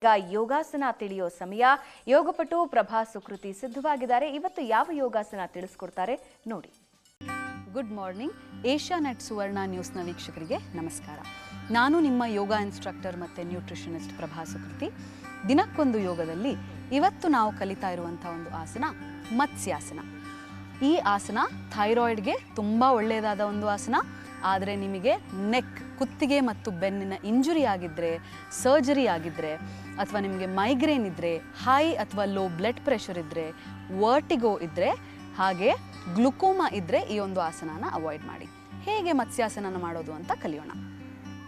ಈಗ ಯೋಗಾಸನ ತಿಳಿಯೋ ಸಮಯ. ಯೋಗಪಟು ಪ್ರಭಾ ಸುಕೃತಿ ಸಿದ್ಧವಾಗಿದ್ದಾರೆ. ಇವತ್ತು ಯಾವ ಯೋಗಾಸನ ತಿಳಿಸ್ಕೊಡ್ತಾರೆ ನೋಡಿ. Good morning. ಏಷ್ಯಾನೆಟ್ ಸುವರ್ಣ ನ್ಯೂಸ್ನ ವೀಕ್ಷಕರಿಗೆ ನಮಸ್ಕಾರ. ನಾನು ನಿಮ್ಮ ಯೋಗ ಇನ್ಸ್ಟ್ರಕ್ಟರ್ ಮತ್ತು ನ್ಯೂಟ್ರಿಷನಿಸ್ಟ್ ಪ್ರಭಾ ಸುಕೃತಿ. ದಿನಕ್ಕೊಂದು ಯೋಗದಲ್ಲಿ ಇವತ್ತು ನಾವು ಕಲಿತಾ ಇರುವಂಥ ಒಂದು ಆಸನ ಮತ್ಸ್ಯಾಸನ. ಈ ಆಸನ ಥೈರಾಯ್ಡ್ಗೆ ತುಂಬ ಒಳ್ಳೆಯದಾದ ಒಂದು ಆಸನ. ಆದರೆ ನಿಮಗೆ ನೆಕ್, ಕುತ್ತಿಗೆ ಮತ್ತು ಬೆನ್ನಿನ ಇಂಜುರಿ ಆಗಿದ್ದರೆ, ಸರ್ಜರಿ ಆಗಿದ್ದರೆ, ಅಥವಾ ನಿಮಗೆ ಮೈಗ್ರೇನ್ ಇದ್ದರೆ, ಹೈ ಅಥವಾ ಲೋ ಬ್ಲಡ್ ಪ್ರೆಷರ್ ಇದ್ದರೆ, ವರ್ಟಿಗೋ ಇದ್ದರೆ, ಹಾಗೆ ಗ್ಲುಕೋಮಾ ಇದ್ದರೆ ಈ ಒಂದು ಆಸನನ ಅವಾಯ್ಡ್ ಮಾಡಿ. ಹೇಗೆ ಮತ್ಸ್ಯಾಸನ ಮಾಡೋದು ಅಂತ ಕಲಿಯೋಣ.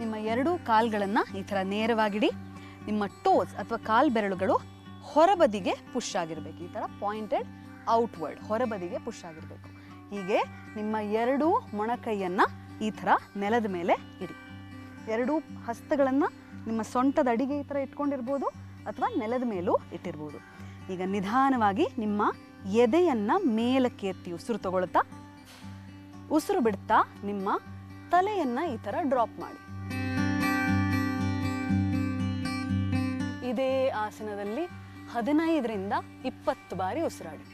ನಿಮ್ಮ ಎರಡೂ ಕಾಲ್ಗಳನ್ನು ಈ ಥರ ನೇರವಾಗಿಡಿ. ನಿಮ್ಮ ಟೋಸ್ ಅಥವಾ ಕಾಲು ಬೆರಳುಗಳು ಹೊರಬದಿಗೆ ಪುಷ್ ಆಗಿರಬೇಕು. ಈ ಥರ ಪಾಯಿಂಟೆಡ್ ಔಟ್ವರ್ಡ್ ಹೊರಬದಿಗೆ ಪುಷ್ ಆಗಿರಬೇಕು. ಹೀಗೆ ನಿಮ್ಮ ಎರಡೂ ಮೊಣಕೈಯನ್ನು ಈ ಥರ ನೆಲದ ಮೇಲೆ ಇಡಿ. ಎರಡೂ ಹಸ್ತಗಳನ್ನು ನಿಮ್ಮ ಸೊಂಟದ ಅಡಿಗೆ ಈ ಥರ ಇಟ್ಕೊಂಡಿರ್ಬೋದು ಅಥವಾ ನೆಲದ ಮೇಲೂ ಇಟ್ಟಿರ್ಬೋದು. ಈಗ ನಿಧಾನವಾಗಿ ನಿಮ್ಮ ಎದೆಯನ್ನು ಮೇಲಕ್ಕೆ ಎತ್ತಿ ಉಸಿರು ತಗೊಳ್ತಾ, ಉಸಿರು ಬಿಡ್ತಾ ನಿಮ್ಮ ತಲೆಯನ್ನು ಈ ಥರ ಡ್ರಾಪ್ ಮಾಡಿ. ಇದೇ ಆಸನದಲ್ಲಿ 15ರಿಂದ 20 ಬಾರಿ ಉಸಿರಾಡಿ.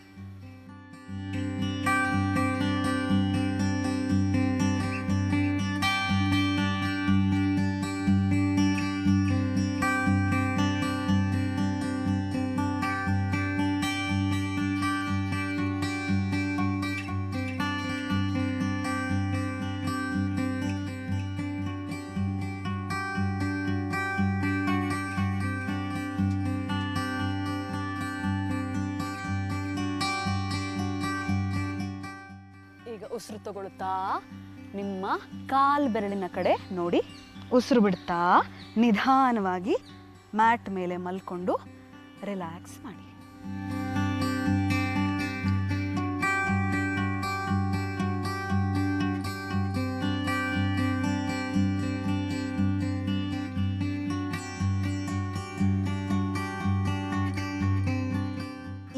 ಉಸಿರು ತಗೊಳ್ತಾ ನಿಮ್ಮ ಕಾಲು ಬೆರಳಿನ ಕಡೆ ನೋಡಿ. ಉಸಿರು ಬಿಡ್ತಾ ನಿಧಾನವಾಗಿ ಮ್ಯಾಟ್ ಮೇಲೆ ಮಲ್ಕೊಂಡು ರಿಲ್ಯಾಕ್ಸ್ ಮಾಡಿ.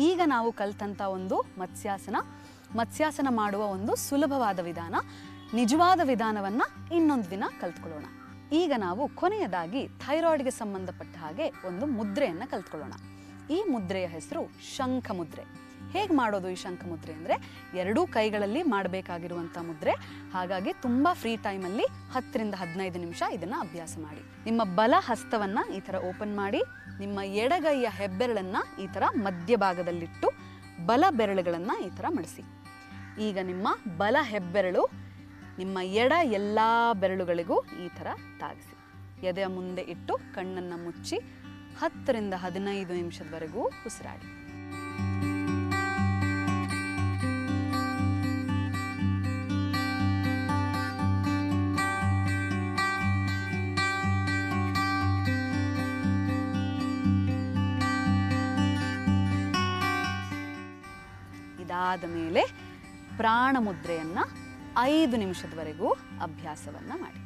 ಈಗ ನಾವು ಕಲ್ತಂತ ಒಂದು ಮತ್ಸ್ಯಾಸನ ಮಾಡುವ ಒಂದು ಸುಲಭವಾದ ವಿಧಾನ, ನಿಜವಾದ ವಿಧಾನವನ್ನು ಇನ್ನೊಂದು ದಿನ ಕಲ್ತ್ಕೊಳ್ಳೋಣ. ಈಗ ನಾವು ಕೊನೆಯದಾಗಿ ಥೈರಾಯ್ಡ್ಗೆ ಸಂಬಂಧಪಟ್ಟ ಹಾಗೆ ಒಂದು ಮುದ್ರೆಯನ್ನು ಕಲ್ತ್ಕೊಳ್ಳೋಣ. ಈ ಮುದ್ರೆಯ ಹೆಸರು ಶಂಖ ಮುದ್ರೆ. ಹೇಗೆ ಮಾಡೋದು ಈ ಶಂಖ ಮುದ್ರೆ ಅಂದರೆ, ಎರಡೂ ಕೈಗಳಲ್ಲಿ ಮಾಡಬೇಕಾಗಿರುವಂಥ ಮುದ್ರೆ. ಹಾಗಾಗಿ ತುಂಬ ಫ್ರೀ ಟೈಮಲ್ಲಿ 10ರಿಂದ 15 ನಿಮಿಷ ಇದನ್ನು ಅಭ್ಯಾಸ ಮಾಡಿ. ನಿಮ್ಮ ಬಲ ಹಸ್ತವನ್ನು ಈ ಥರ ಓಪನ್ ಮಾಡಿ, ನಿಮ್ಮ ಎಡಗೈಯ ಹೆಬ್ಬೆರಳನ್ನು ಈ ಥರ ಮಧ್ಯಭಾಗದಲ್ಲಿಟ್ಟು ಬಲ ಬೆರಳುಗಳನ್ನು ಈ ಥರ ಮಡಿಸಿ. ಈಗ ನಿಮ್ಮ ಬಲ ಹೆಬ್ಬೆರಳು ನಿಮ್ಮ ಎಡ ಎಲ್ಲ ಬೆರಳುಗಳಿಗೂ ಈ ಥರ ತಾಗಿಸಿ. ಎದೆಯ ಮುಂದೆ ಇಟ್ಟು ಕಣ್ಣನ್ನು ಮುಚ್ಚಿ 10ರಿಂದ 15 ನಿಮಿಷದವರೆಗೂ ಉಸಿರಾಡಿ. ಇದಾದ ಮೇಲೆ ಪ್ರಾಣ ಮುದ್ರೆಯನ್ನು 5 ನಿಮಿಷದವರೆಗೂ ಅಭ್ಯಾಸವನ್ನು ಮಾಡಿ.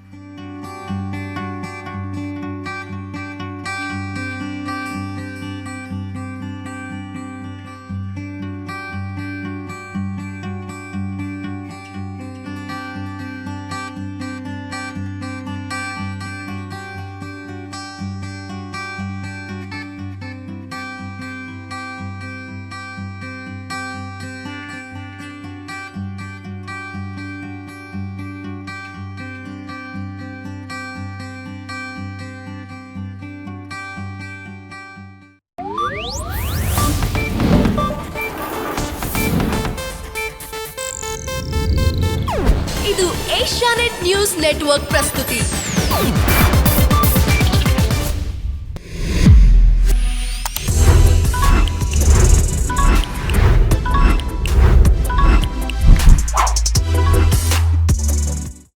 ಇದು ಏಷ್ಯಾನೆಟ್ ನ್ಯೂಸ್ ನೆಟ್ವರ್ಕ್ ಪ್ರಸ್ತುತಿ.